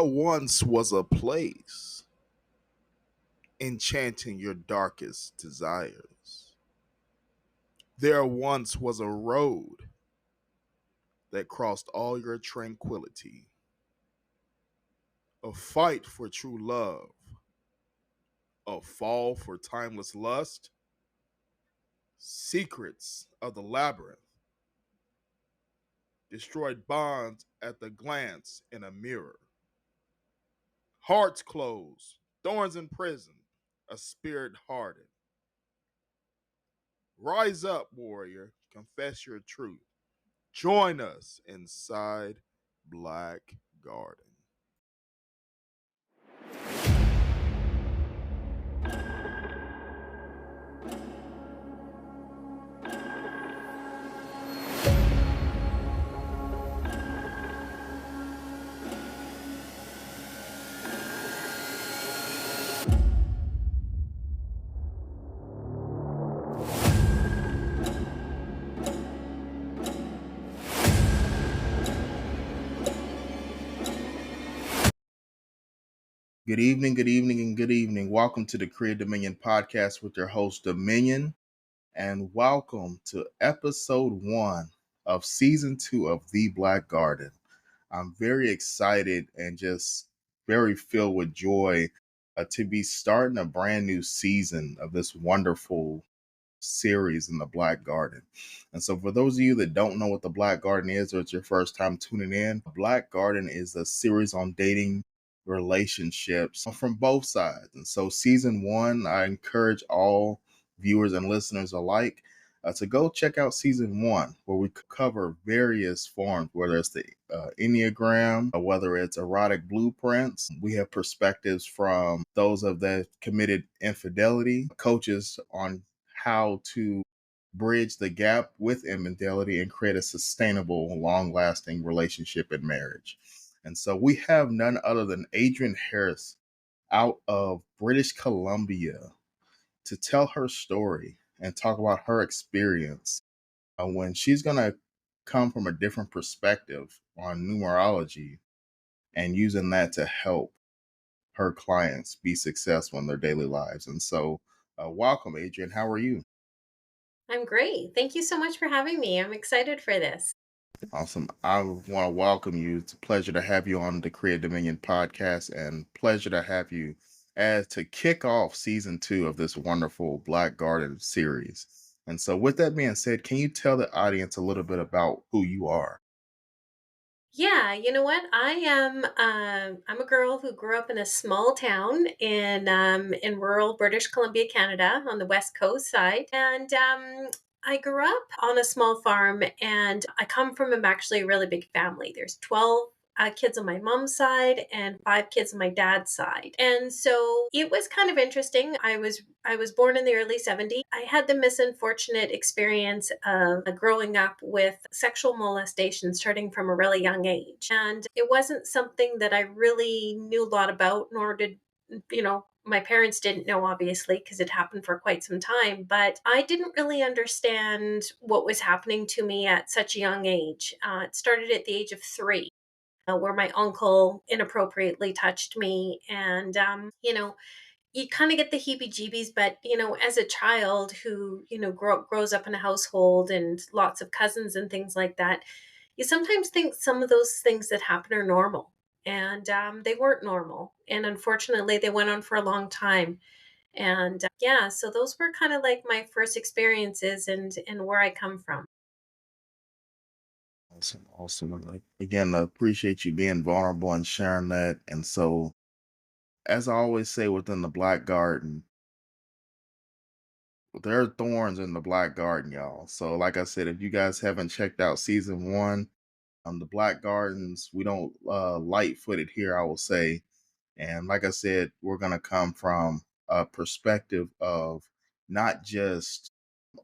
There once was a place enchanting your darkest desires. There once was a road that crossed all your tranquility. A fight for true love, a fall for timeless lust, secrets of the labyrinth, destroyed bonds at the glance in a mirror. Hearts closed, thorns in prison, a spirit hardened. Rise up, warrior, confess your truth. Join us inside Black Garden. Good evening, good evening, and good evening. Welcome to the Create Dominion podcast with your host, Dominion, and welcome to episode 1 of season 2 of The Black Garden. I'm very excited and just very filled with joy to be starting a brand new season of this wonderful series in the Black Garden. And so for those of you that don't know what the Black Garden is, or it's your first time tuning in, Black Garden is a series on dating relationships from both sides. And so season 1, I encourage all viewers and listeners alike to go check out season 1, where we cover various forms, whether it's the Enneagram, whether it's erotic blueprints. We have perspectives from those of that committed infidelity, coaches on how to bridge the gap with infidelity and create a sustainable, long-lasting relationship and marriage. And so we have none other than Adrienne Harris out of British Columbia to tell her story and talk about her experience when she's going to come from a different perspective on numerology and using that to help her clients be successful in their daily lives. And so welcome, Adrienne. How are you? I'm great. Thank you so much for having me. I'm excited for this. Awesome. I want to welcome you. It's a pleasure to have you on the Create Dominion podcast, and pleasure to have you as to kick off season 2 of this wonderful Black Garden series. And so with that being said, can you tell the audience a little bit about who you are? Yeah, you know what? I'm a girl who grew up in a small town in rural British Columbia, Canada, on the west coast side, and I grew up on a small farm, and I come from actually a really big family. There's 12 kids on my mom's side and 5 kids on my dad's side. And so it was kind of interesting. I was born in the early 70s. I had the misunfortunate experience of growing up with sexual molestation starting from a really young age. And it wasn't something that I really knew a lot about, nor did, my parents didn't know, obviously, because it happened for quite some time. But I didn't really understand what was happening to me at such a young age. It started at the age of 3. Where my uncle inappropriately touched me. And, you kind of get the heebie jeebies, but, as a child who, grows up in a household and lots of cousins and things like that, you sometimes think some of those things that happen are normal. And they weren't normal. And unfortunately, they went on for a long time. And yeah, so those were kind of like my first experiences and where I come from. Awesome. Awesome. Again, I appreciate you being vulnerable and sharing that. And so, as I always say within the Black Garden, there are thorns in the Black Garden, y'all. So, like I said, if you guys haven't checked out season 1, the Black Gardens, we don't light-footed here, I will say. And like I said, we're gonna come from a perspective of not just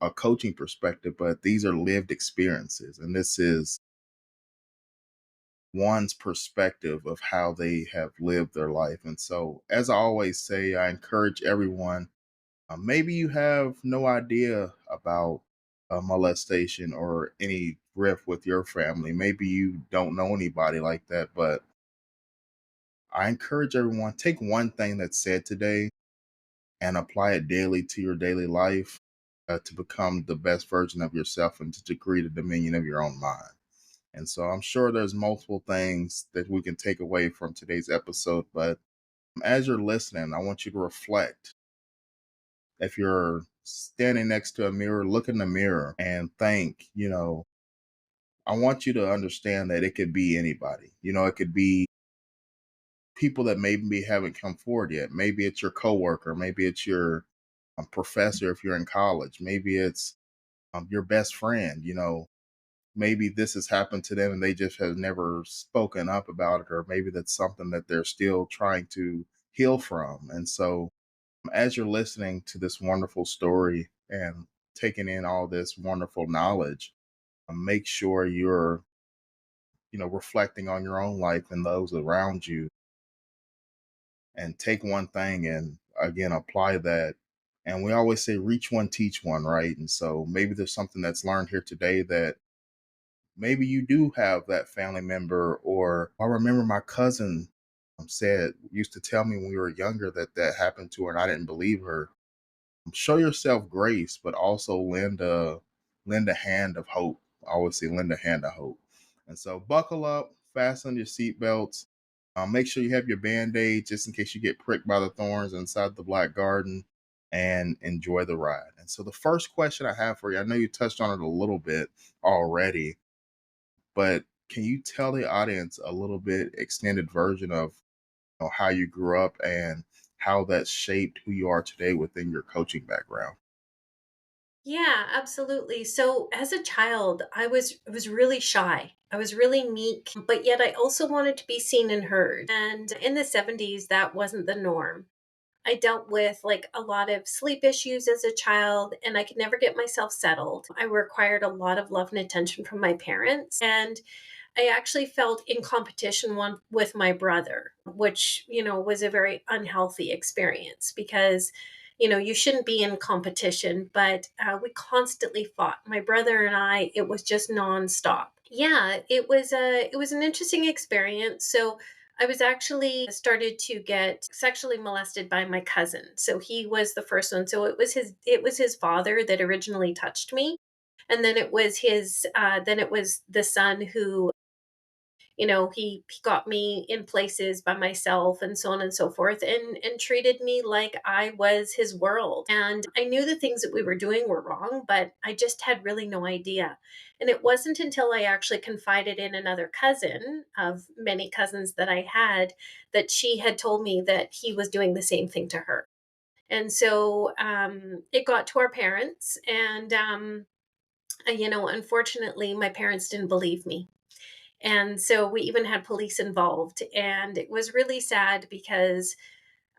a coaching perspective, but these are lived experiences, and this is one's perspective of how they have lived their life. And so, as I always say, I encourage everyone. Maybe you have no idea about molestation or any rift with your family. Maybe you don't know anybody like that, but I encourage everyone, take one thing that's said today and apply it daily to your daily life to become the best version of yourself and to decree the dominion of your own mind. And so I'm sure there's multiple things that we can take away from today's episode, but as you're listening, I want you to reflect. If you're standing next to a mirror, look in the mirror and think, I want you to understand that it could be anybody. It could be people that maybe haven't come forward yet. Maybe it's your coworker, maybe it's your professor if you're in college, maybe it's your best friend. Maybe this has happened to them and they just have never spoken up about it, or maybe that's something that they're still trying to heal from. And so, as you're listening to this wonderful story and taking in all this wonderful knowledge, make sure you're, reflecting on your own life and those around you, and take one thing and again apply that. And we always say, reach one, teach one, right? And so maybe there's something that's learned here today that maybe you do have that family member, or I remember my cousin said, used to tell me when we were younger that happened to her and I didn't believe her. Show yourself grace, but also lend a hand of hope. I always say lend a hand of hope. And so buckle up, fasten your seatbelts, make sure you have your band-aid just in case you get pricked by the thorns inside the Black Garden, and enjoy the ride. And so the first question I have for you, I know you touched on it a little bit already, but can you tell the audience a little bit extended version of how you grew up and how that shaped who you are today within your coaching background? Yeah, absolutely. So as a child, I was really shy. I was really meek, but yet I also wanted to be seen and heard. And in the 70s, that wasn't the norm. I dealt with like a lot of sleep issues as a child, and I could never get myself settled. I required a lot of love and attention from my parents, and I actually felt in competition one with my brother, which, was a very unhealthy experience because, you shouldn't be in competition, but we constantly fought. My brother and I, it was just nonstop. Yeah, it was an interesting experience. So I was actually started to get sexually molested by my cousin. So he was the first one. So it was his father that originally touched me, and then it was the son who, he got me in places by myself and so on and so forth, and treated me like I was his world. And I knew the things that we were doing were wrong, but I just had really no idea. And it wasn't until I actually confided in another cousin of many cousins that I had, that she had told me that he was doing the same thing to her. And so it got to our parents, and unfortunately my parents didn't believe me, and so we even had police involved. And it was really sad because,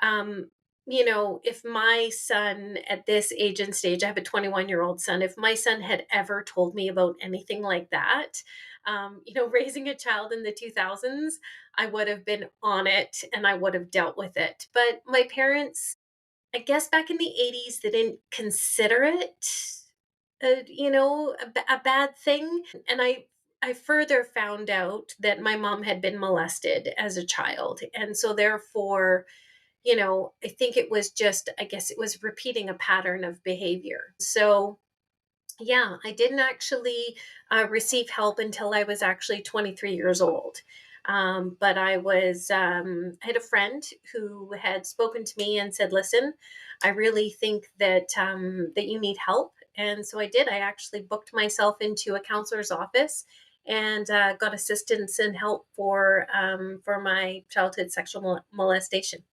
um, if my son at this age and stage, I have a 21-year-old son, if my son had ever told me about anything like that, raising a child in the 2000s, I would have been on it and I would have dealt with it. But my parents, I guess back in the 80s, they didn't consider it, a bad thing. And I further found out that my mom had been molested as a child. And so therefore, I think it was just, I guess it was repeating a pattern of behavior. So yeah, I didn't actually receive help until I was actually 23 years old. But I had a friend who had spoken to me and said, listen, I really think that you need help. And so I did. I actually booked myself into a counselor's office and got assistance and help for my childhood sexual molestation.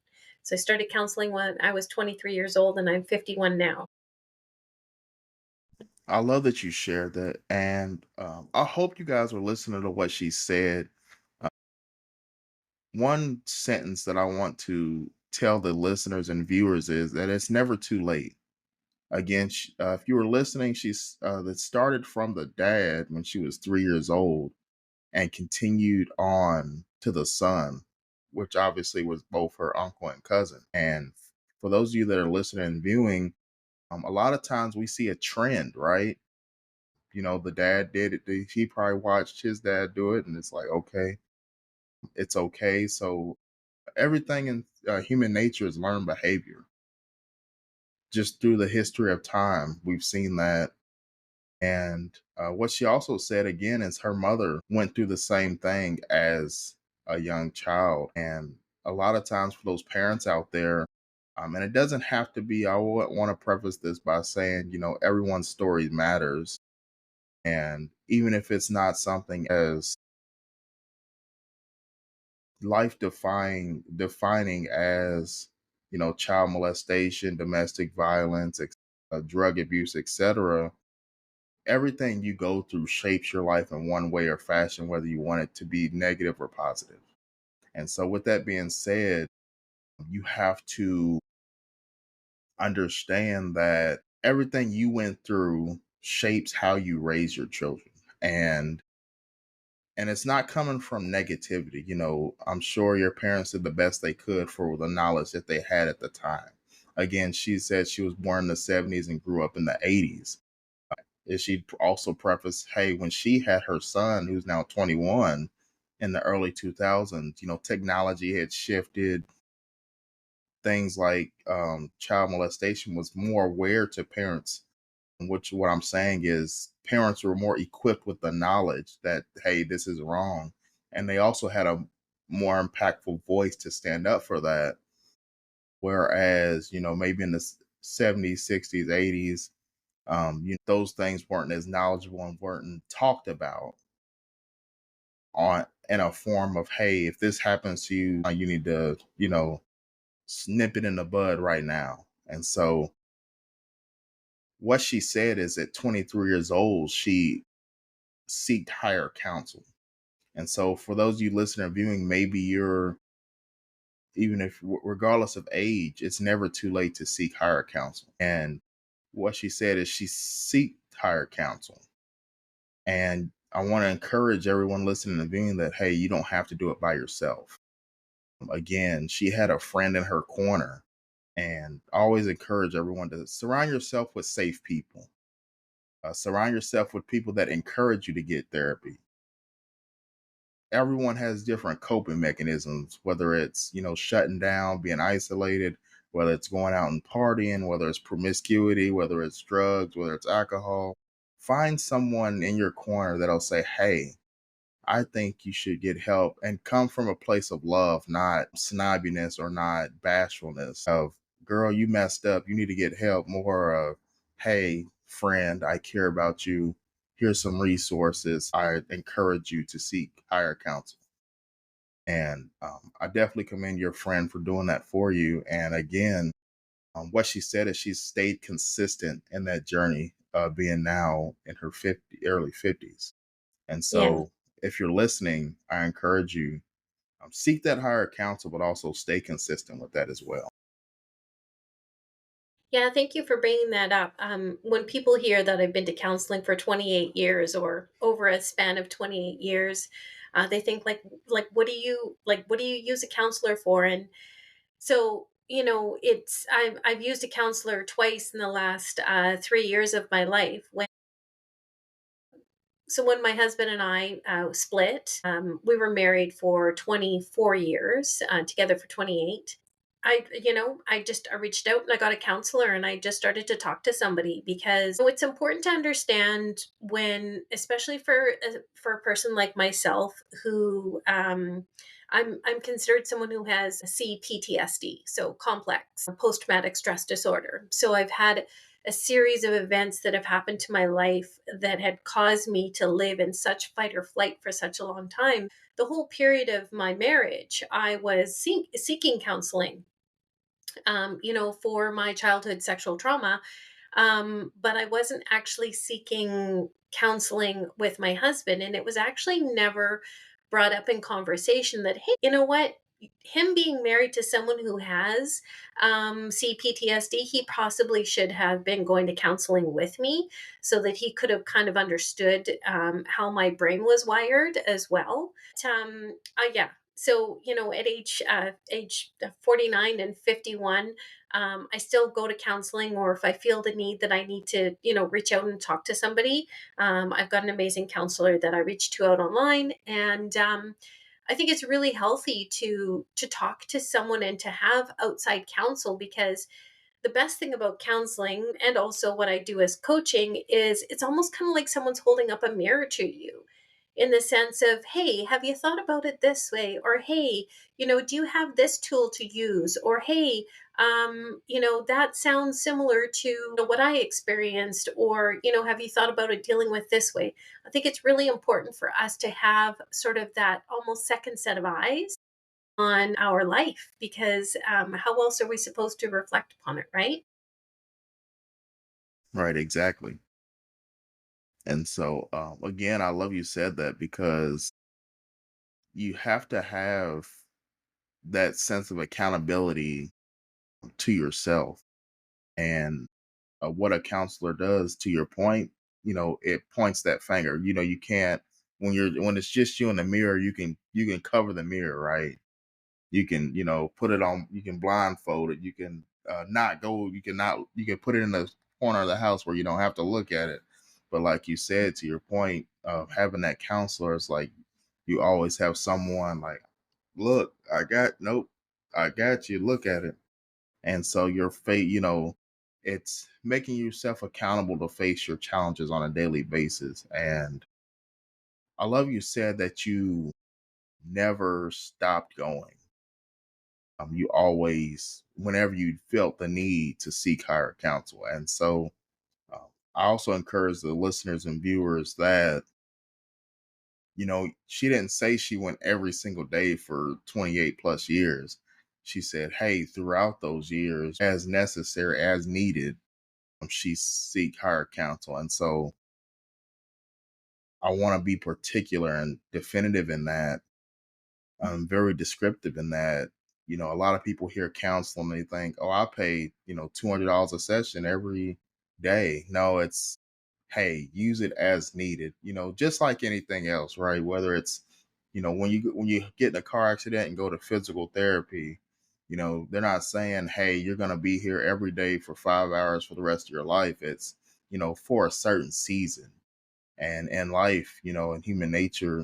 So I started counseling when I was 23 years old, and I'm 51 now. I love that you shared that. And I hope you guys were listening to what she said. Uh, One sentence that I want to tell the listeners and viewers is that it's never too late. Again, if you were listening, she's that started from the dad when she was 3 years old and continued on to the son, which obviously was both her uncle and cousin. And for those of you that are listening and viewing, a lot of times we see a trend, right? The dad did it. He probably watched his dad do it, and it's like, okay, it's okay. So Everything in human nature is learned behavior. Just through the history of time, we've seen that. And what she also said again is her mother went through the same thing as a young child. And a lot of times for those parents out there, and it doesn't have to be, I would want to preface this by saying, everyone's story matters. And even if it's not something as life defining as, child molestation, domestic violence, drug abuse, etc., everything you go through shapes your life in one way or fashion, whether you want it to be negative or positive. And so, with that being said, you have to understand that everything you went through shapes how you raise your children. And it's not coming from negativity. I'm sure your parents did the best they could for the knowledge that they had at the time. Again, she said she was born in the 70s and grew up in the 80s. Is she also prefaced, hey, when she had her son, who's now 21, in the early 2000s, technology had shifted. Things like child molestation was more aware to parents, which what I'm saying is parents were more equipped with the knowledge that, hey, this is wrong. And they also had a more impactful voice to stand up for that. Whereas, maybe in the 70s, 60s, 80s, those things weren't as knowledgeable and weren't talked about on in a form of, hey, if this happens to you, you need to, snip it in the bud right now. And so what she said is at 23 years old, she seeked higher counsel. And so for those of you listening and viewing, maybe you're, even if regardless of age, it's never too late to seek higher counsel. And what she said is she seeked higher counsel. And I want to encourage everyone listening and viewing that, hey, you don't have to do it by yourself. Again, she had a friend in her corner, and always encourage everyone to surround yourself with safe people. Surround yourself with people that encourage you to get therapy. Everyone has different coping mechanisms, whether it's, shutting down, being isolated, whether it's going out and partying, whether it's promiscuity, whether it's drugs, whether it's alcohol. Find someone in your corner that'll say, hey, I think you should get help, and come from a place of love, not snobbiness or not bashfulness of, girl, you messed up. You need to get help. More of, hey, friend, I care about you. Here's some resources. I encourage you to seek higher counsel. And I definitely commend your friend for doing that for you. And again, what she said is she's stayed consistent in that journey, being now in her early 50s. And Yeah. so, if you're listening, I encourage you, seek that higher counsel, but also stay consistent with that as well. Yeah, thank you for bringing that up. When people hear that I've been to counseling for 28 years or over a span of 28 years, they think like what do you use a counselor for? And so, it's I've used a counselor twice in the last 3 years of my life. When my husband and I split, we were married for 24 years, together for 28. I reached out and I got a counselor and I just started to talk to somebody because it's important to understand when, especially for a person like myself who I'm considered someone who has CPTSD, so complex post traumatic stress disorder. So I've had a series of events that have happened to my life that had caused me to live in such fight or flight for such a long time. The whole period of my marriage, I was seeking counseling, for my childhood sexual trauma. But I wasn't actually seeking counseling with my husband. And it was actually never brought up in conversation that, hey, you know what? Him being married to someone who has CPTSD, he possibly should have been going to counseling with me so that he could have kind of understood how my brain was wired as well. Yeah. So, at age 49 and 51, I still go to counseling, or if I feel the need that I need to, reach out and talk to somebody, I've got an amazing counselor that I reach to out online. And I think it's really healthy to talk to someone and to have outside counsel, because the best thing about counseling, and also what I do as coaching, is it's almost kind of like someone's holding up a mirror to you, in the sense of, hey, have you thought about it this way? Or, hey, do you have this tool to use? Or, hey, that sounds similar to what I experienced. Or, have you thought about it dealing with this way? I think it's really important for us to have sort of that almost second set of eyes on our life, because how else are we supposed to reflect upon it, right? Right, exactly. And so, again, I love you said that because you have to have that sense of accountability to yourself. And what a counselor does, to your point, it points that finger. You can't, when it's just you in the mirror, you can cover the mirror, right? You can, put it on, you can blindfold it, you can not go, you can put it in the corner of the house where you don't have to look at it. But like you said, to your point of having that counselor, it's like you always have someone like, look, nope, I got you, look at it. And so your fate, it's making yourself accountable to face your challenges on a daily basis. And I love you said that you never stopped going. You always, whenever you felt the need to seek higher counsel. And so I also encourage the listeners and viewers that, she didn't say she went every single day for 28 plus years. She said, hey, throughout those years, as necessary, as needed, she seek higher counsel. And so I want to be particular and definitive in that. I'm very descriptive in that. A lot of people hear counseling, they think, oh, I pay, $200 a session every day. No, it's, hey, use it as needed, just like anything else, right? Whether it's, when you get in a car accident and go to physical therapy, they're not saying, hey, you're going to be here every day for 5 hours for the rest of your life. It's, for a certain season. And in life, in human nature,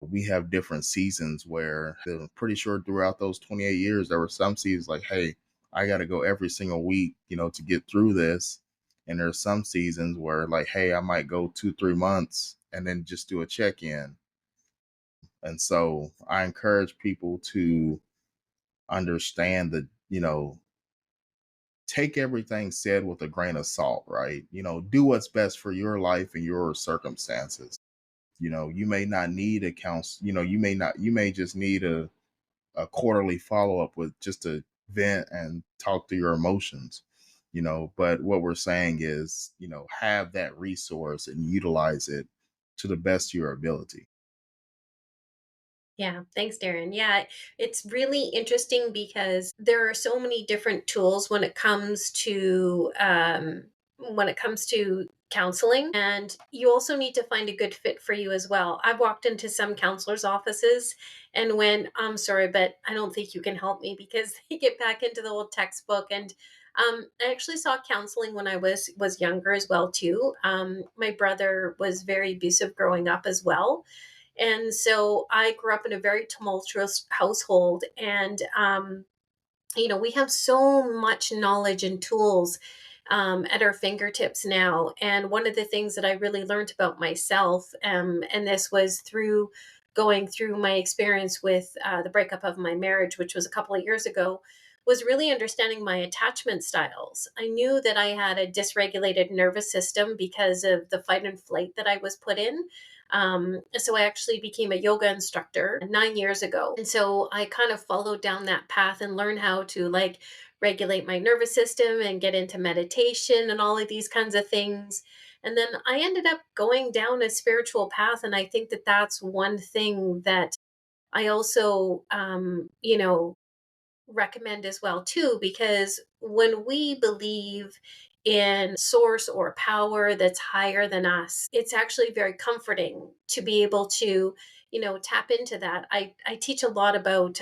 we have different seasons where I'm pretty sure throughout those 28 years, there were some seasons like, hey, I got to go every single week, to get through this. And there's some seasons where like, hey, I might go 2, 3 months and then just do a check in. And so I encourage people to understand that, take everything said with a grain of salt, right? Do what's best for your life and your circumstances. You may not need a counsel, you may just need a quarterly follow up with just to vent and talk through your emotions, but what we're saying is, have that resource and utilize it to the best of your ability. Yeah, thanks, Darren. Yeah, it's really interesting because there are so many different tools when it comes to counseling, and you also need to find a good fit for you as well. I've walked into some counselors' offices and when I'm sorry, but I don't think you can help me, because they get back into the old textbook. And I actually saw counseling when I was younger as well too. My brother was very abusive growing up as well, and so I grew up in a very tumultuous household. And, we have so much knowledge and tools at our fingertips now. And one of the things that I really learned about myself, and this was through going through my experience with the breakup of my marriage, which was a couple of years ago, was really understanding my attachment styles. I knew that I had a dysregulated nervous system because of the fight and flight that I was put in. So I actually became a yoga instructor 9 years ago. And so I kind of followed down that path and learned how to like regulate my nervous system and get into meditation and all of these kinds of things. And then I ended up going down a spiritual path. And I think that that's one thing that I also, recommend as well too, because when we believe in source or power that's higher than us, it's actually very comforting to be able to tap into that. I teach a lot about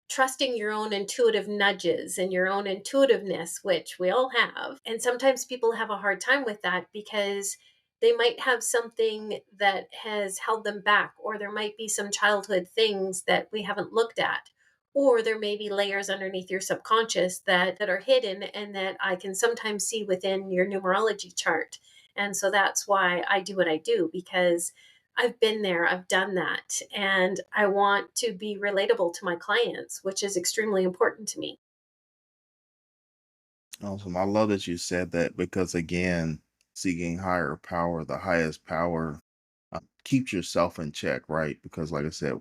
trusting your own intuitive nudges and your own intuitiveness, which we all have. And sometimes people have a hard time with that because they might have something that has held them back, or there might be some childhood things that we haven't looked at, or there may be layers underneath your subconscious that are hidden and that I can sometimes see within your numerology chart. And so that's why I do what I do, because I've been there, I've done that, and I want to be relatable to my clients, which is extremely important to me. Awesome. I love that you said that because, again, seeking higher power, the highest power, keeps yourself in check, right? Because, like I said,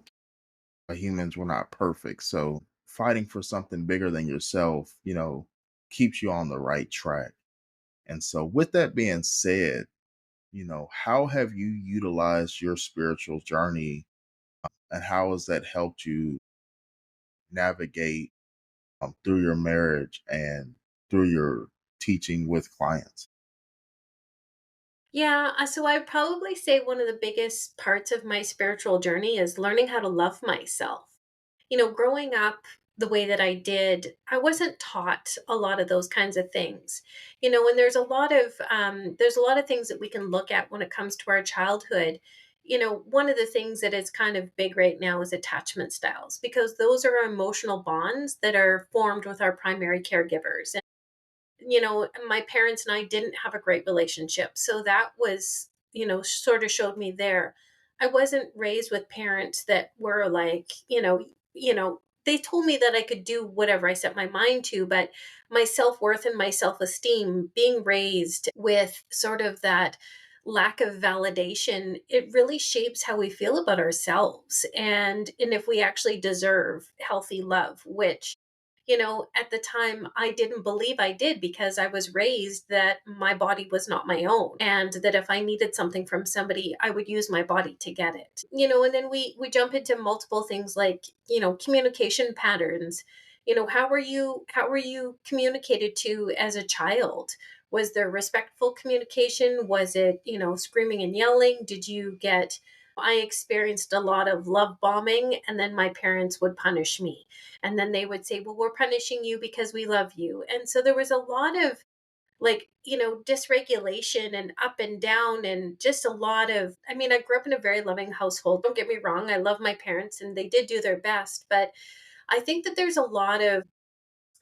humans, we're not perfect. So, fighting for something bigger than yourself, keeps you on the right track. And so, with that being said, how have you utilized your spiritual journey and how has that helped you navigate through your marriage and through your teaching with clients? Yeah, so I'd probably say one of the biggest parts of my spiritual journey is learning how to love myself. Growing up the way that I did, I wasn't taught a lot of those kinds of things. And there's a lot of things that we can look at when it comes to our childhood. One of the things that is kind of big right now is attachment styles, because those are emotional bonds that are formed with our primary caregivers. My parents and I didn't have a great relationship. So that was, sort of showed me there. I wasn't raised with parents that were like, they told me that I could do whatever I set my mind to, but my self-worth and my self-esteem, being raised with sort of that lack of validation, it really shapes how we feel about ourselves, and if we actually deserve healthy love, which at the time, I didn't believe I did, because I was raised that my body was not my own, and that if I needed something from somebody, I would use my body to get it. And then we jump into multiple things like, communication patterns. How were you communicated to as a child? Was there respectful communication? Was it, screaming and yelling? Did you get I experienced a lot of love bombing, and then my parents would punish me, and then they would say, well, we're punishing you because we love you. And so there was a lot of, like, dysregulation and up and down, and just a lot of, I mean, I grew up in a very loving household. Don't get me wrong. I love my parents and they did do their best. But I think that there's a lot of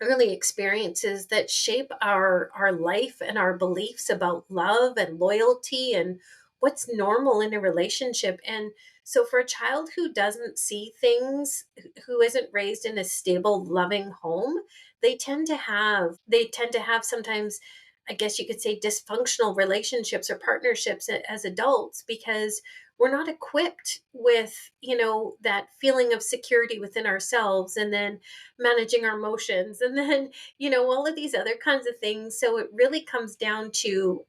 early experiences that shape our life and our beliefs about love and loyalty and what's normal in a relationship. And so for a child who doesn't see things, who isn't raised in a stable loving home, they tend to have sometimes, I guess you could say, dysfunctional relationships or partnerships as adults, because we're not equipped with, that feeling of security within ourselves, and then managing our emotions, and then all of these other kinds of things. So it really comes down to,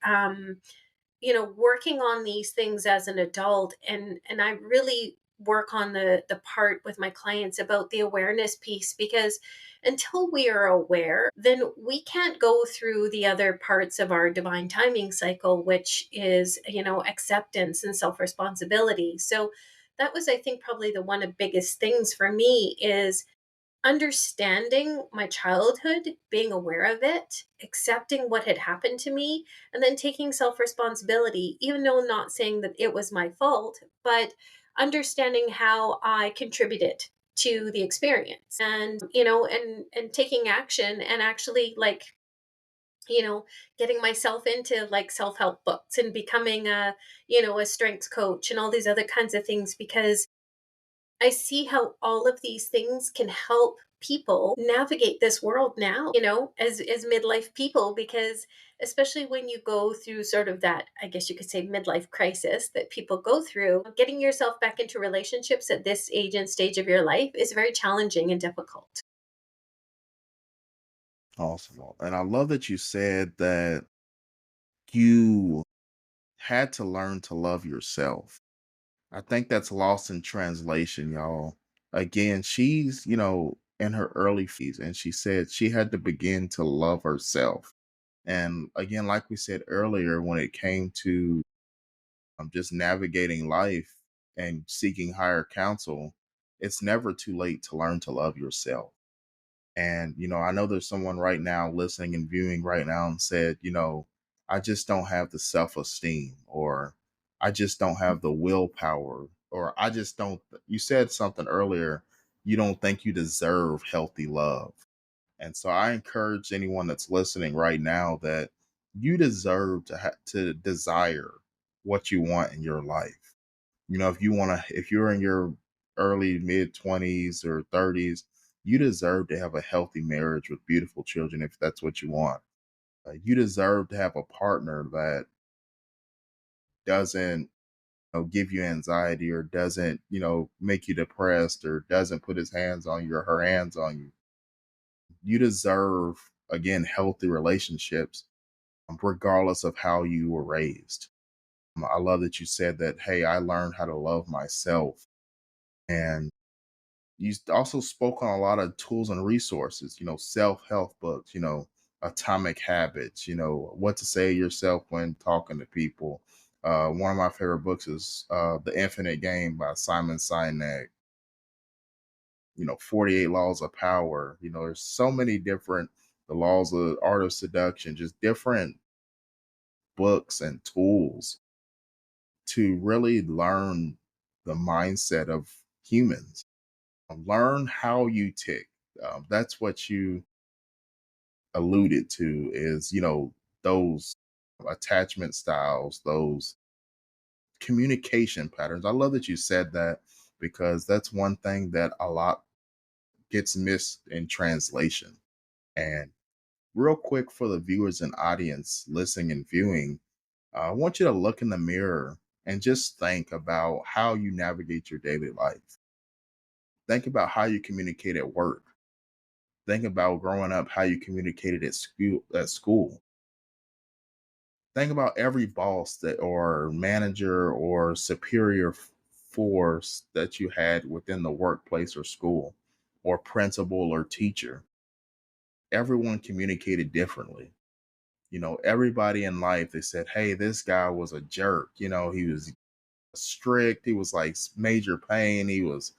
working on these things as an adult, and I really work on the part with my clients about the awareness piece, because until we are aware, then we can't go through the other parts of our divine timing cycle, which is, acceptance and self-responsibility. So that was, I think, probably the one of the biggest things for me, is understanding my childhood, being aware of it, accepting what had happened to me, and then taking self responsibility, even though not saying that it was my fault, but understanding how I contributed to the experience, and taking action, and actually, like, getting myself into like self-help books and becoming a strengths coach and all these other kinds of things, because I see how all of these things can help people navigate this world now, as midlife people, because especially when you go through sort of that, I guess you could say, midlife crisis that people go through, getting yourself back into relationships at this age and stage of your life is very challenging and difficult. Awesome. And I love that you said that you had to learn to love yourself. I think that's lost in translation, y'all. Again, she's, in her early and she said she had to begin to love herself. And again, like we said earlier, when it came to just navigating life and seeking higher counsel, it's never too late to learn to love yourself. And, I know there's someone right now listening and viewing right now and said, I just don't have the self-esteem, or I just don't have the willpower, or I just don't. You said something earlier. You don't think you deserve healthy love. And so I encourage anyone that's listening right now that you deserve to desire what you want in your life. If you want to, if you're in your early mid 20s or 30s, you deserve to have a healthy marriage with beautiful children if that's what you want. You deserve to have a partner that doesn't give you anxiety, or doesn't make you depressed, or doesn't put his hands on you or her hands on you. You deserve, again, healthy relationships, regardless of how you were raised. I love that you said that, hey, I learned how to love myself. And you also spoke on a lot of tools and resources, self-help books, atomic habits, what to say to yourself when talking to people. One of my favorite books is The Infinite Game by Simon Sinek. 48 Laws of Power. There's so many different, the laws of art of seduction, just different books and tools to really learn the mindset of humans. Learn how you tick. That's what you alluded to, is, those attachment styles, those communication patterns. I love that you said that, because that's one thing that a lot gets missed in translation. And real quick, for the viewers and audience listening and viewing, I want you to look in the mirror and just think about how you navigate your daily life. Think about how you communicate at work. Think about growing up, how you communicated at school. Think about every boss that, or manager, or superior force that you had within the workplace or school, or principal or teacher. Everyone communicated differently. Everybody in life, they said, hey, this guy was a jerk. He was strict. He was like major pain. He was,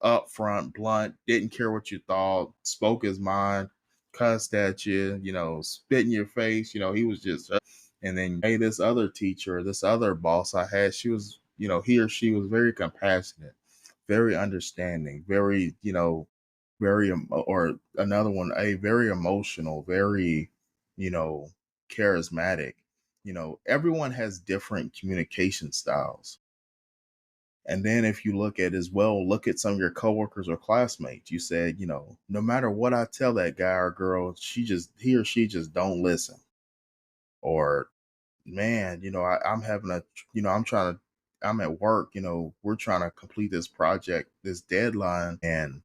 upfront, blunt, didn't care what you thought, spoke his mind, cussed at you, spit in your face. He was just, and then, hey, this other teacher, this other boss I had, she was, he or she was very compassionate, very understanding, very, or another one, a very emotional, very, you know, charismatic. Everyone has different communication styles. And then if you look at, as well, look at some of your coworkers or classmates. You said, no matter what I tell that guy or girl, he or she just don't listen. Or, man, I'm having a, I'm at work, we're trying to complete this project, this deadline. And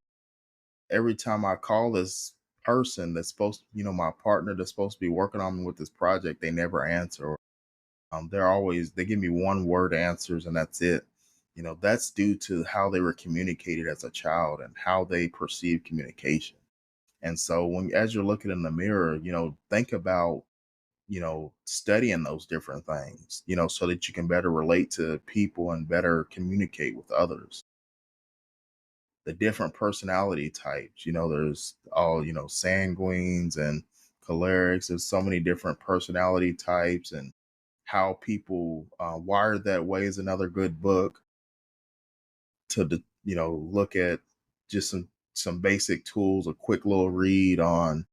every time I call this person that's supposed, my partner that's supposed to be working on me with this project, they never answer. They give me one word answers and that's it. That's due to how they were communicated as a child and how they perceive communication. And so as you're looking in the mirror, think about, studying those different things, so that you can better relate to people and better communicate with others. The different personality types, there's all, sanguines and cholerics. There's so many different personality types, and how people wired that way is another good book to, look at, just some basic tools, a quick little read on,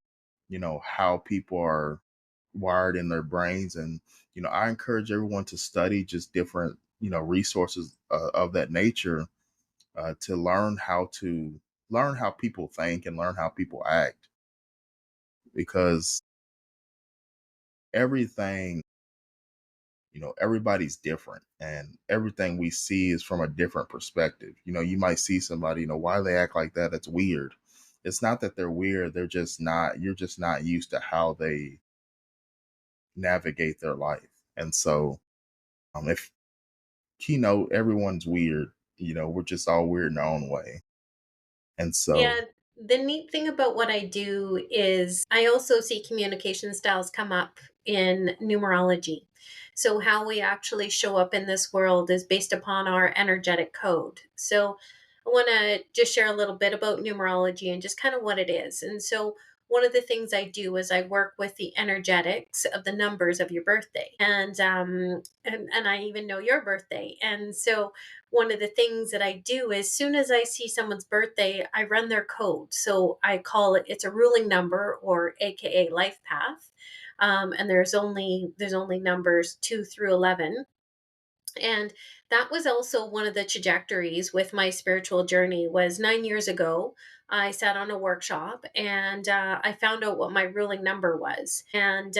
how people are wired in their brains. And, I encourage everyone to study just different, resources of that nature, to learn how people think and learn how people act, because everything, everybody's different, and everything we see is from a different perspective. You might see somebody, why do they act like that? That's weird. It's not that they're weird. You're just not used to how they navigate their life. And so, if everyone's weird, we're just all weird in our own way. And so, Yeah, the neat thing about what I do is I also see communication styles come up in numerology. So, how we actually show up in this world is based upon our energetic code. So, I want to just share a little bit about numerology and just kind of what it is. And so, one of the things I do is I work with the energetics of the numbers of your birthday. And I even know your birthday. And so one of the things that I do is, soon as I see someone's birthday, I run their code. So I call it, it's a ruling number, or AKA life path. And there's only numbers 2 through 11. And that was also one of the trajectories with my spiritual journey. Was 9 years ago, I sat on a workshop, and I found out what my ruling number was. And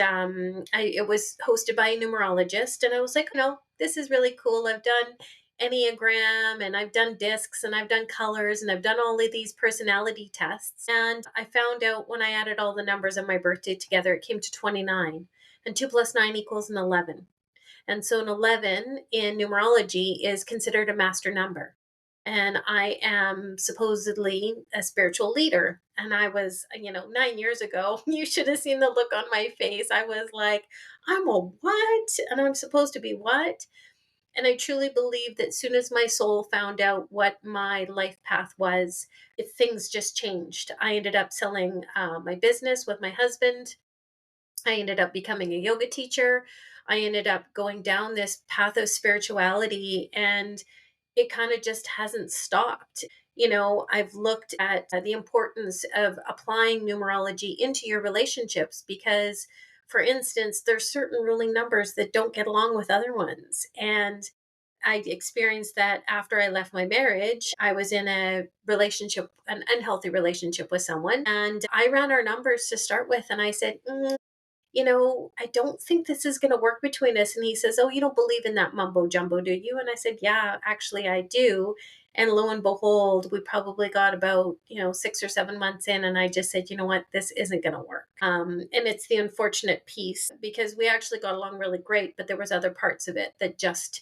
it was hosted by a numerologist. And I was like, no, this is really cool. I've done Enneagram, and I've done discs, and I've done colors, and I've done all of these personality tests. And I found out, when I added all the numbers of my birthday together, it came to 29. And 2 plus 9 equals an 11. And so an 11 in numerology is considered a master number. And I am supposedly a spiritual leader. And I was, 9 years ago, you should have seen the look on my face. I was like, I'm a what? And I'm supposed to be what? And I truly believe that soon as my soul found out what my life path was, things just changed. I ended up selling my business with my husband. I ended up becoming a yoga teacher. I ended up going down this path of spirituality, and it kind of just hasn't stopped. I've looked at the importance of applying numerology into your relationships because, for instance, there's certain ruling numbers that don't get along with other ones. And I experienced that after I left my marriage. I was in a relationship, an unhealthy relationship with someone, and I ran our numbers to start with. And I said, I don't think this is going to work between us. And he says, oh, you don't believe in that mumbo jumbo, do you? And I said, yeah, actually, I do. And lo and behold, we probably got about, 6 or 7 months in. And I just said, you know what, this isn't going to work. And it's the unfortunate piece, because we actually got along really great, but there was other parts of it that just,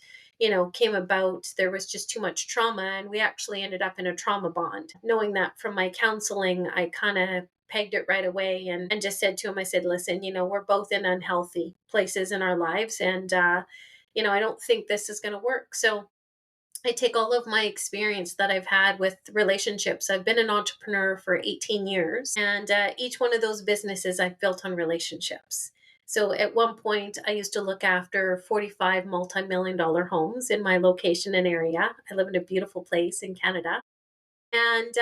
came about. There was just too much trauma. And we actually ended up in a trauma bond. Knowing that from my counseling, I kind of pegged it right away, and just said to him, I said, listen, we're both in unhealthy places in our lives. And, I don't think this is going to work. So I take all of my experience that I've had with relationships. I've been an entrepreneur for 18 years, and each one of those businesses I've built on relationships. So at one point, I used to look after 45 multi-million dollar homes in my location and area. I live in a beautiful place in Canada. And,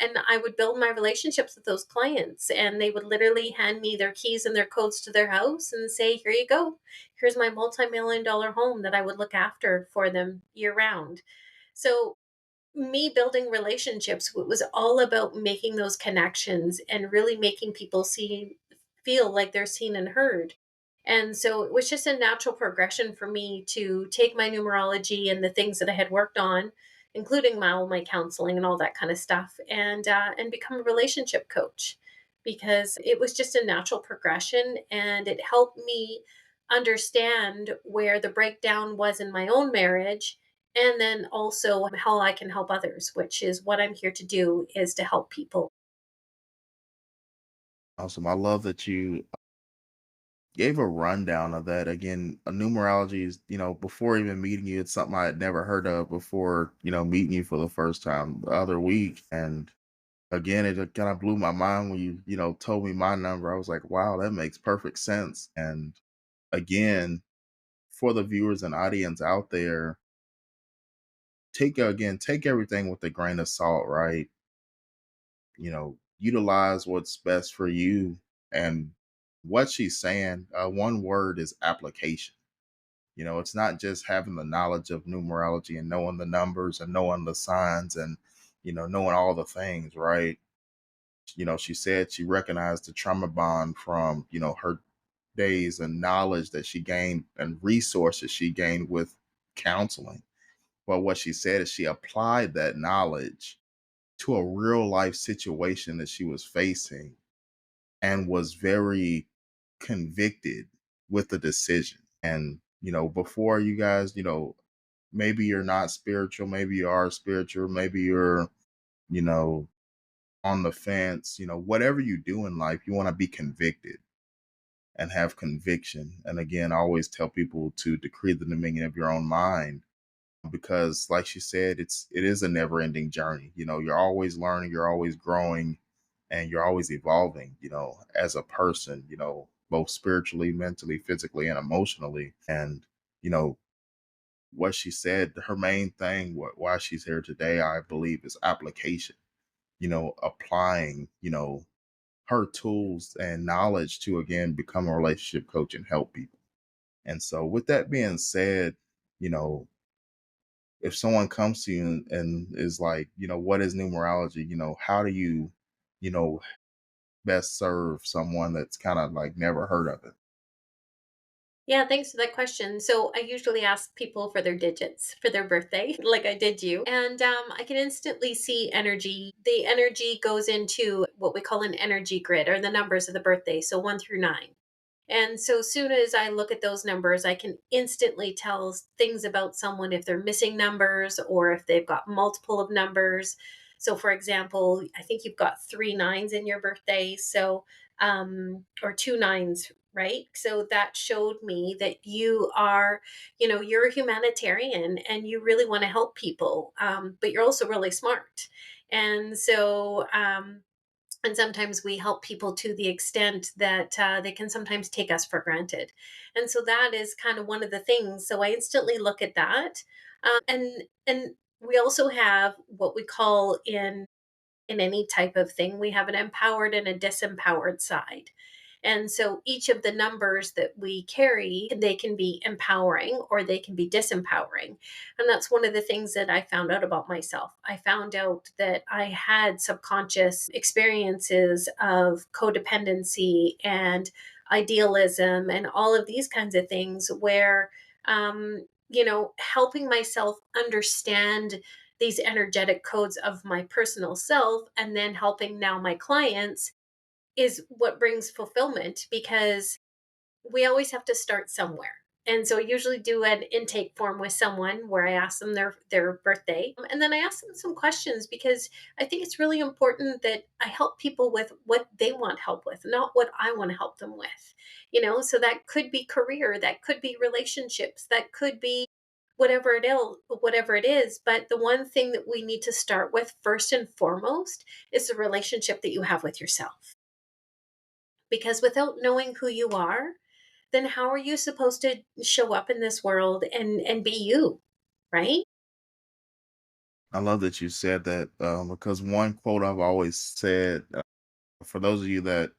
and I would build my relationships with those clients, and they would literally hand me their keys and their codes to their house and say, here you go. Here's my multi-million dollar home that I would look after for them year round. So me building relationships, it was all about making those connections and really making people feel like they're seen and heard. And so it was just a natural progression for me to take my numerology and the things that I had worked on, including all my counseling and all that kind of stuff, and become a relationship coach, because it was just a natural progression, and it helped me understand where the breakdown was in my own marriage, and then also how I can help others, which is what I'm here to do, is to help people. Awesome. I love that you gave a rundown of that. Again, numerology is, before even meeting you, it's something I had never heard of before, meeting you for the first time the other week. And again, it kind of blew my mind when you, told me my number. I was like, wow, that makes perfect sense. And again, for the viewers and audience out there, take everything with a grain of salt, right? Utilize what's best for you. And what she's saying, one word is application. It's not just having the knowledge of numerology and knowing the numbers and knowing the signs and, knowing all the things, right? She said she recognized the trauma bond from, her days and knowledge that she gained and resources she gained with counseling. But what she said is she applied that knowledge to a real life situation that she was facing and was very convicted with the decision. And, before you guys, maybe you're not spiritual, maybe you are spiritual, maybe you're, you know, on the fence, whatever you do in life, you want to be convicted and have conviction. And again, I always tell people to decree the dominion of your own mind, because like she said, it is a never ending journey. You're always learning, you're always growing. and you're always evolving, as a person, both spiritually, mentally, physically, and emotionally. And, you know, what she said, her main thing, why she's here today, I believe, is application, applying, her tools and knowledge to, again, become a relationship coach and help people. And so, with that being said, you know, if someone comes to you and is like, what is numerology? How do you know, best serve someone that's kind of like never heard of it? Yeah, thanks for that question. So I usually ask people for their digits for their birthday, like I did you. And I can instantly see energy. The energy goes into what we call an energy grid, or the numbers of the birthday. So 1 through 9. And so soon as I look at those numbers, I can instantly tell things about someone if they're missing numbers or if they've got multiple of numbers. So for example, I think you've got 3 9s in your birthday. So or 2 9s, right? So that showed me that you are, you're a humanitarian and you really want to help people, but you're also really smart. And so and sometimes we help people to the extent that they can sometimes take us for granted. And so that is kind of one of the things. So I instantly look at that. And we also have what we call in any type of thing, we have an empowered and a disempowered side. And so each of the numbers that we carry, they can be empowering or they can be disempowering. And that's one of the things that I found out about myself. I found out that I had subconscious experiences of codependency and idealism and all of these kinds of things where, helping myself understand these energetic codes of my personal self and then helping now my clients is what brings fulfillment, because we always have to start somewhere. And so I usually do an intake form with someone where I ask them their birthday, and then I ask them some questions, because I think it's really important that I help people with what they want help with, not what I want to help them with. So that could be career, that could be relationships, that could be whatever it is, but the one thing that we need to start with first and foremost is the relationship that you have with yourself. Because without knowing who you are, then how are you supposed to show up in this world and be you, right? I love that you said that, because one quote I've always said, for those of you that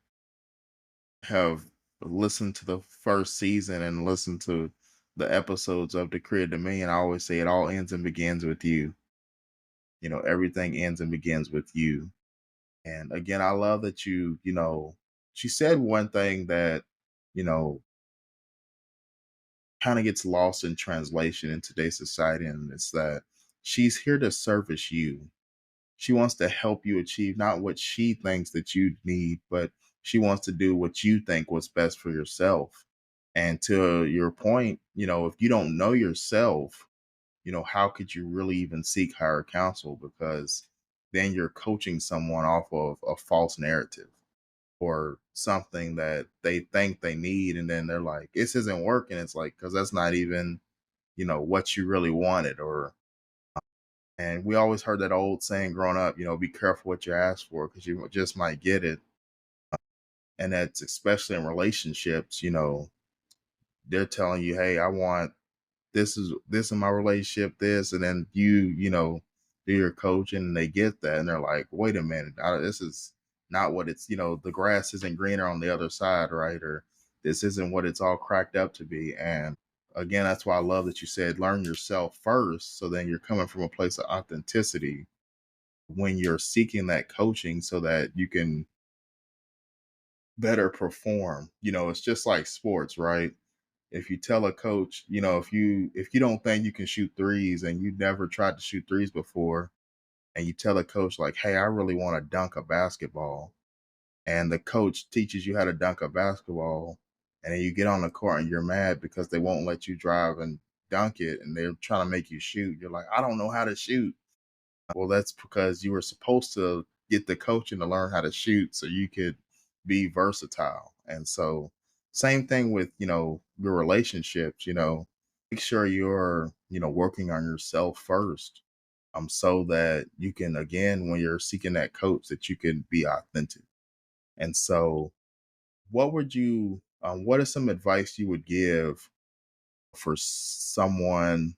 have listened to the first season and listened to the episodes of the Creative Dominion, I always say it all ends and begins with you. Everything ends and begins with you. And again, I love that she said one thing that, you know, kind of gets lost in translation in today's society, and it's that she's here to service you. She wants to help you achieve not what she thinks that you need, but she wants to do what you think was best for yourself. And to your point, if you don't know yourself, how could you really even seek higher counsel? Because then you're coaching someone off of a false narrative or something that they think they need. And then they're like, this isn't working. It's like, because that's not even, what you really wanted. And we always heard that old saying growing up, be careful what you ask for because you just might get it. And that's especially in relationships, they're telling you, hey, I want this in my relationship, this, and then do your coaching and they get that and they're like, wait a minute, this is not what it's, the grass isn't greener on the other side, right? Or this isn't what it's all cracked up to be. And again, that's why I love that you said learn yourself first. So then you're coming from a place of authenticity when you're seeking that coaching so that you can better perform. It's just like sports, right? If you tell a coach, if you don't think you can shoot threes and you never tried to shoot threes before, and you tell a coach like, "Hey, I really want to dunk a basketball," and the coach teaches you how to dunk a basketball, and then you get on the court and you're mad because they won't let you drive and dunk it, and they're trying to make you shoot. You're like, "I don't know how to shoot." Well, that's because you were supposed to get the coaching to learn how to shoot so you could be versatile. And so, same thing with, your relationships, make sure you're, working on yourself first. so that you can, again, when you're seeking that coach, that you can be authentic. And so, what is some advice you would give for someone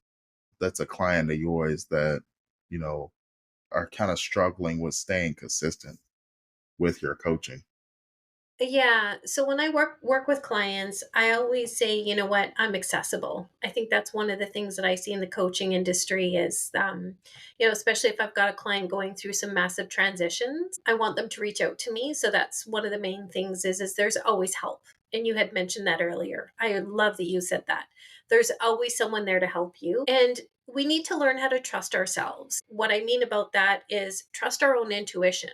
that's a client of yours that, you know, are kind of struggling with staying consistent with your coaching? Yeah. So when I work with clients, I always say, you know what, I'm accessible. I think that's one of the things that I see in the coaching industry is, especially if I've got a client going through some massive transitions, I want them to reach out to me. So that's one of the main things is there's always help. And you had mentioned that earlier. I love that you said that. There's always someone there to help you. And we need to learn how to trust ourselves. What I mean about that is trust our own intuition,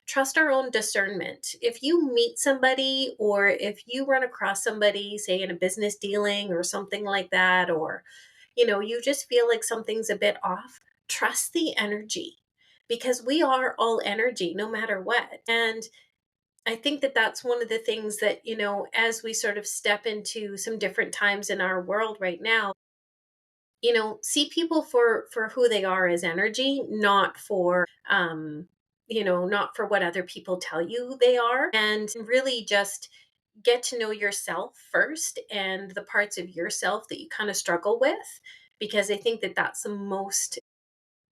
trust our own discernment. If you meet somebody or if you run across somebody, say in a business dealing or something like that, or you just feel like something's a bit off, trust the energy because we are all energy no matter what. And I think that that's one of the things that, as we sort of step into some different times in our world right now, see people for who they are as energy, not for not for what other people tell you they are, and really just get to know yourself first and the parts of yourself that you kind of struggle with, because I think that that's the most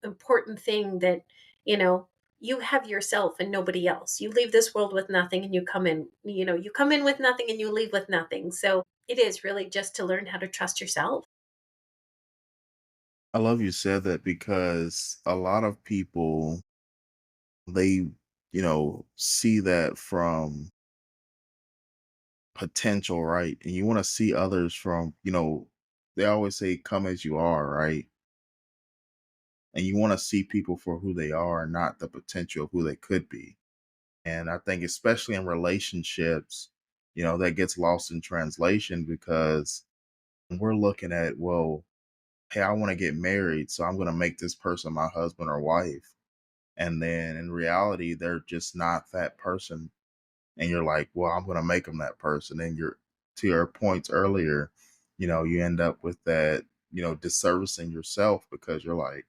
important thing, that you know you have yourself and nobody else. You leave this world with nothing and you come in with nothing and you leave with nothing. So it is really just to learn how to trust yourself. I love you said that because a lot of people, they, see that from potential, right? And you want to see others from, they always say, come as you are, right? And you want to see people for who they are, not the potential of who they could be. And I think, especially in relationships, that gets lost in translation because we're looking at, well, hey, I want to get married, so I'm going to make this person my husband or wife. And then in reality, they're just not that person. And you're like, well, I'm going to make them that person. And to your points earlier, you end up with that, disservicing yourself because you're like,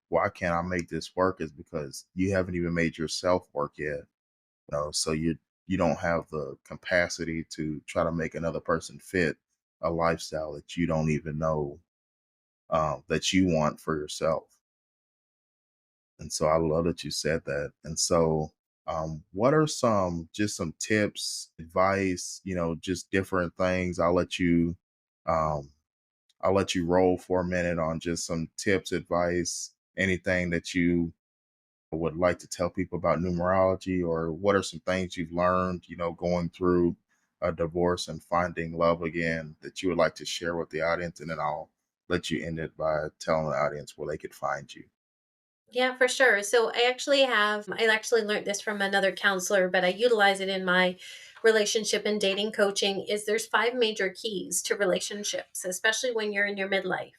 why can't I make this work? Is because you haven't even made yourself work yet. So you don't have the capacity to try to make another person fit a lifestyle that you don't even know that you want for yourself. And so I love that you said that. And so, what are some tips, advice, just different things? Um, I'll let you roll for a minute on just some tips, advice, anything that you would like to tell people about numerology, or what are some things you've learned, going through a divorce and finding love again that you would like to share with the audience? And then I'll let you end it by telling the audience where they could find you. Yeah, for sure. So I actually learned this from another counselor, but I utilize it in my relationship and dating coaching. Is there's five major keys to relationships, especially when you're in your midlife.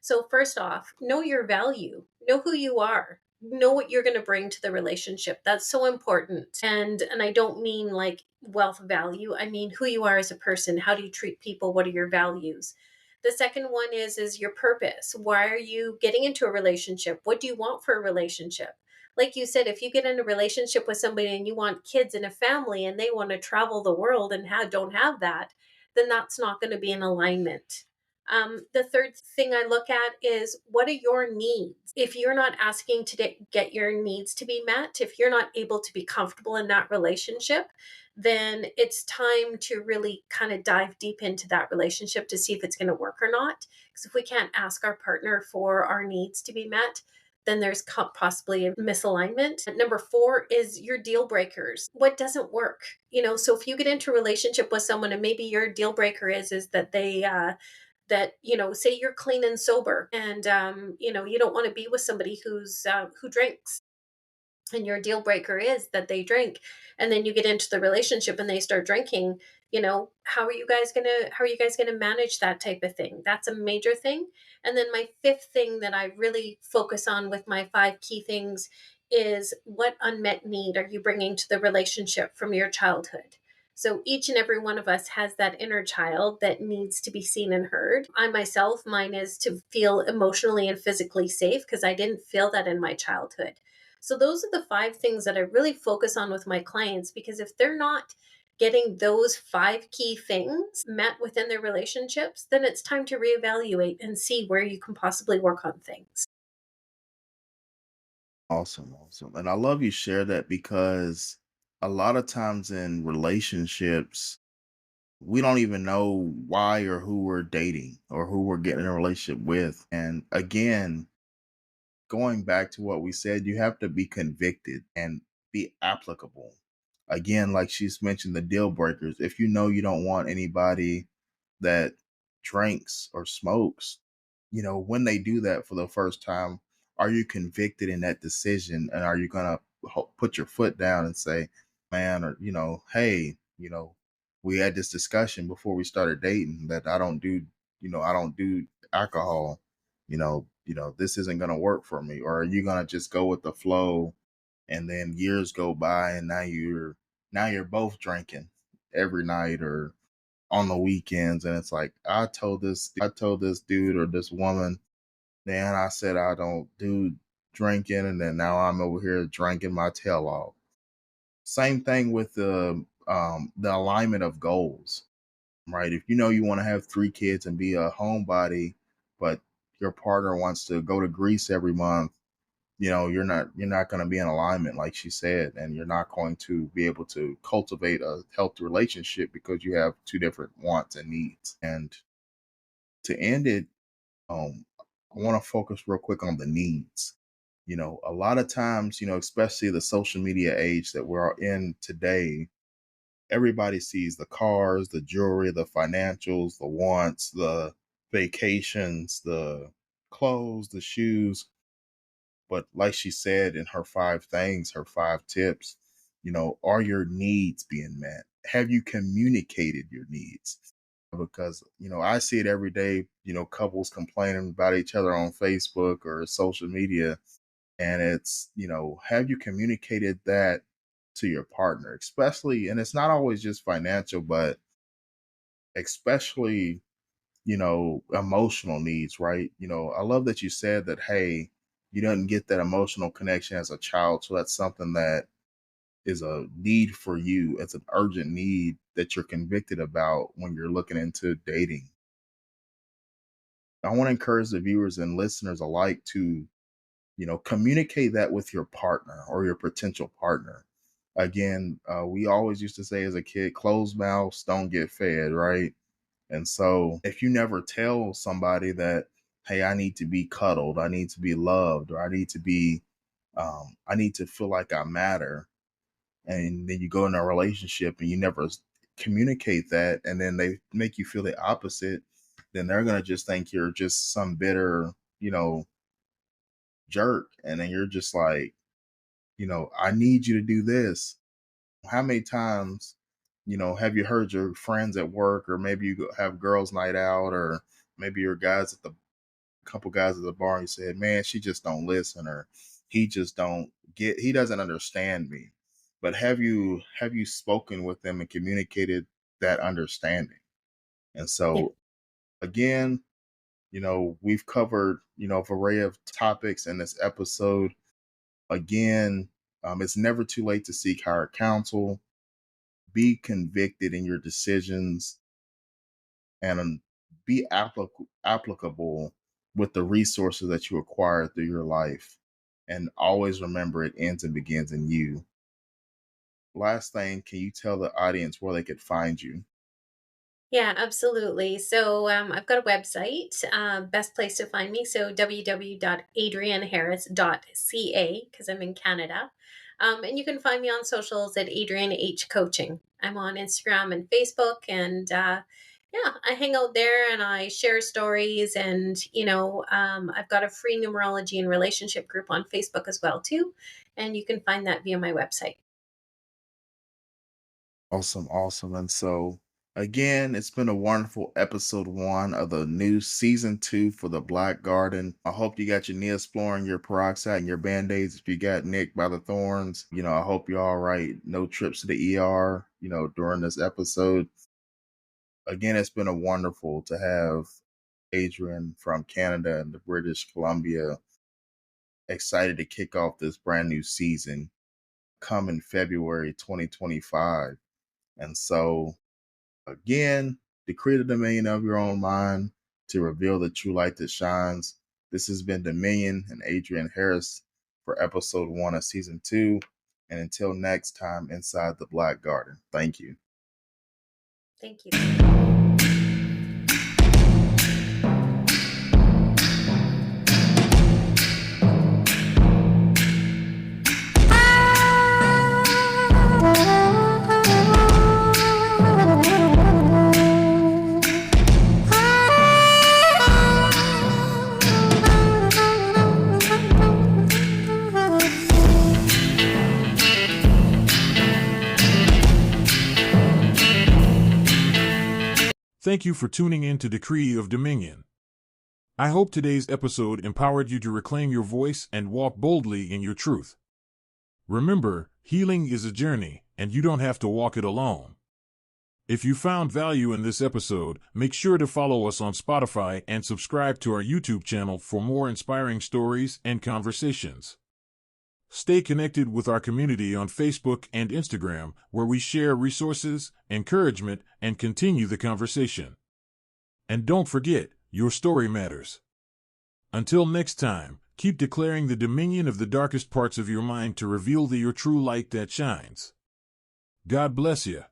So first off, know your value, know who you are, know what you're going to bring to the relationship. That's so important. And I don't mean like wealth value. I mean who you are as a person. How do you treat people? What are your values? The second one is your purpose. Why are you getting into a relationship? What do you want for a relationship? Like you said, if you get in a relationship with somebody and you want kids and a family and they want to travel the world and don't have that, then that's not going to be in alignment. The third thing I look at is, what are your needs? If you're not asking to get your needs to be met, if you're not able to be comfortable in that relationship, then it's time to really kind of dive deep into that relationship to see if it's going to work or not. Because if we can't ask our partner for our needs to be met, then there's possibly a misalignment. Number four is your deal breakers. What doesn't work? So if you get into a relationship with someone and maybe your deal breaker is that say you're clean and sober, and you don't want to be with somebody who drinks, and your deal breaker is that they drink, and then you get into the relationship and they start drinking. How are you guys going to manage that type of thing? That's a major thing. And then my fifth thing that I really focus on with my five key things is, what unmet need are you bringing to the relationship from your childhood? So each and every one of us has that inner child that needs to be seen and heard. I myself, mine is to feel emotionally and physically safe because I didn't feel that in my childhood. So those are the five things that I really focus on with my clients, because if they're not getting those five key things met within their relationships, then it's time to reevaluate and see where you can possibly work on things. Awesome, awesome. And I love you share that because a lot of times in relationships, we don't even know why or who we're dating or who we're getting in a relationship with. And again, going back to what we said, you have to be convicted and be applicable. Again, like she's mentioned, the deal breakers. If you know you don't want anybody that drinks or smokes, when they do that for the first time, are you convicted in that decision? And are you going to put your foot down and say, man, or, hey, we had this discussion before we started dating that I don't do alcohol, this isn't going to work for me. Or are you going to just go with the flow, and then years go by and now you're both drinking every night or on the weekends, and it's like, I told this dude or this woman, man, I said I don't do drinking, and then now I'm over here drinking my tail off. Same thing with the alignment of goals, right? If you know you want to have 3 kids and be a homebody, but your partner wants to go to Greece every month, you're not going to be in alignment, like she said, and you're not going to be able to cultivate a healthy relationship because you have two different wants and needs. And to end it, I want to focus real quick on the needs. A lot of times, especially the social media age that we're in today, everybody sees the cars, the jewelry, the financials, the wants, the vacations, the clothes, the shoes. But like she said in her 5 things, her 5 tips, are your needs being met? Have you communicated your needs? Because, I see it every day, couples complaining about each other on Facebook or social media. And it's, have you communicated that to your partner? Especially, and it's not always just financial, but especially, emotional needs, right? I love that you said that, hey, you didn't get that emotional connection as a child. So that's something that is a need for you. It's an urgent need that you're convicted about when you're looking into dating. I want to encourage the viewers and listeners alike to, communicate that with your partner or your potential partner. Again, we always used to say as a kid, closed mouths don't get fed, right? And so if you never tell somebody that, hey, I need to be cuddled, I need to be loved, or I need to feel like I matter, and then you go in a relationship and you never communicate that, and then they make you feel the opposite, then they're going to just think you're just some bitter, you know, jerk. And then you're just like, I need you to do this. How many times, have you heard your friends at work, or maybe you have girls' night out, or maybe your guys at the couple guys at the bar, and you said, man, she just don't listen, or he doesn't understand me. But have you spoken with them and communicated that understanding? And Yeah. so again, we've covered, a array of topics in this episode. Again, it's never too late to seek higher counsel. Be convicted in your decisions, and be applicable with the resources that you acquire through your life. And always remember, it ends and begins in you. Last thing, can you tell the audience where they could find you? Yeah, absolutely. So I've got a website, best place to find me. So www.adrienneharris.ca, because I'm in Canada. And you can find me on socials at Adrienne H Coaching. I'm on Instagram and Facebook, and yeah, I hang out there and I share stories. And I've got a free numerology and relationship group on Facebook as well too, and you can find that via my website. Awesome, awesome. And so Again, it's been a wonderful episode 1 of the new season 2 for the Black Garden. I hope you got your Neosporin, your peroxide, and your band-aids if you got nicked by the thorns. I hope you're all right. No trips to the ER, during this episode. Again, it's been a wonderful to have Adrienne from Canada and the British Columbia excited to kick off this brand new season coming February 2025. And so, again, decree the dominion of your own mind to reveal the true light that shines. This has been Dominion and Adrienne Harris for episode 1 of season 2. And until next time, inside the Black Garden. Thank you. Thank you. Thank you for tuning in to Decree of Dominion. I hope today's episode empowered you to reclaim your voice and walk boldly in your truth. Remember, healing is a journey, and you don't have to walk it alone. If you found value in this episode, make sure to follow us on Spotify and subscribe to our YouTube channel for more inspiring stories and conversations. Stay connected with our community on Facebook and Instagram, where we share resources, encouragement, and continue the conversation. And don't forget, your story matters. Until next time, keep declaring the dominion of the darkest parts of your mind to reveal your true light that shines. God bless you.